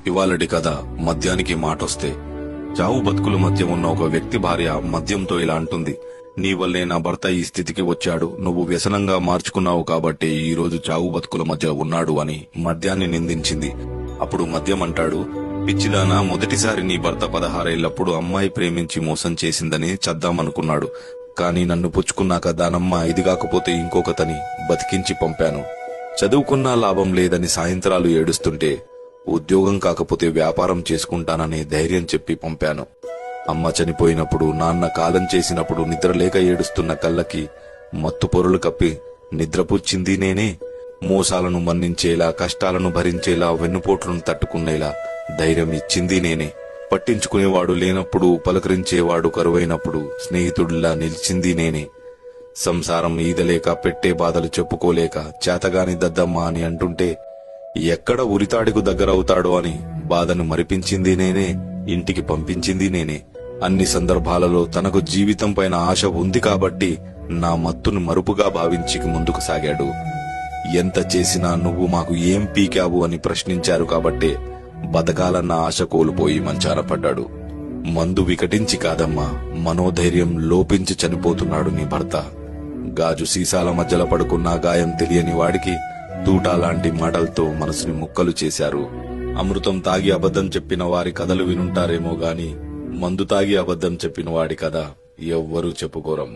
ఇవాళటి కథ మద్యానికి మాటొస్తే. చావు బతుకుల మధ్య ఉన్న ఒక వ్యక్తి భార్య మద్యంతో ఇలా అంటుంది. నీ వల్లే నా భర్త ఈ స్థితికి వచ్చాడు, నువ్వు వ్యసనంగా మార్చుకున్నావు కాబట్టి ఈ రోజు చావు బతుకుల మధ్య ఉన్నాడు అని మద్యాన్ని నిందించింది. అప్పుడు మద్యం అంటాడు, పిచ్చిదానా, మొదటిసారి నీ భర్త 16 ఏళ్లప్పుడు అమ్మాయి ప్రేమించి మోసం చేసిందని చద్దామనుకున్నాడు. కాని నన్ను పుచ్చుకున్నాక దానమ్మ ఇది కాకపోతే ఇంకొకతని బతికించి పంపాను. చదువుకున్నా లాభం లేదని సాయంత్రాలు ఏడుస్తుంటే ఉద్యోగం కాకపోతే వ్యాపారం చేసుకుంటానని ధైర్యం చెప్పి పంపాను. అమ్మ చనిపోయినప్పుడు, నాన్న కాలం చేసినప్పుడు నిద్రలేక ఏడుస్తున్న కళ్ళకి మత్తు పొరులు కప్పి నిద్రపుచ్చింది నేనే. మోసాలను మన్నించేలా, కష్టాలను భరించేలా, వెన్నుపోట్లను తట్టుకునేలా ధైర్యం ఇచ్చింది నేనే. పట్టించుకునేవాడు లేనప్పుడు, పలకరించేవాడు కరువైనప్పుడు స్నేహితుడిలా నిలిచింది నేనే. సంసారం ఈదలేక, పెట్టే బాధలు చెప్పుకోలేక చేతగాని దద్దమ్మ అని అంటుంటే ఎక్కడ ఉరితాడికు దగ్గరవుతాడో అని బాధను మరిపించింది నేనే, ఇంటికి పంపించింది నేనే. అన్ని సందర్భాలలో తనకు జీవితం పైన ఆశ ఉంది కాబట్టి నా మత్తును మరుపుగా భావించి ముందుకు సాగాడు. ఎంత చేసినా నువ్వు మాకు ఏం పీకావు అని ప్రశ్నించారు కాబట్టే బతకాలన్న ఆశ కోల్పోయి మంచాన పడ్డాడు. మందు వికటించి కాదమ్మా, మనోధైర్యం లోపించి చనిపోతున్నాడు నీ భర్త. గాజు సీసాల మధ్యలో పడుకున్న గాయం తెలియని వాడికి తూటాలాంటి మాటలతో మనసుని ముక్కలు చేశారు. అమృతం తాగి అబద్ధం చెప్పిన వారి కథలు వినుంటారేమో గాని మందు తాగి అబద్ధం చెప్పిన వాడి కథ ఎవ్వరూ చెప్పుకోరమ్మ.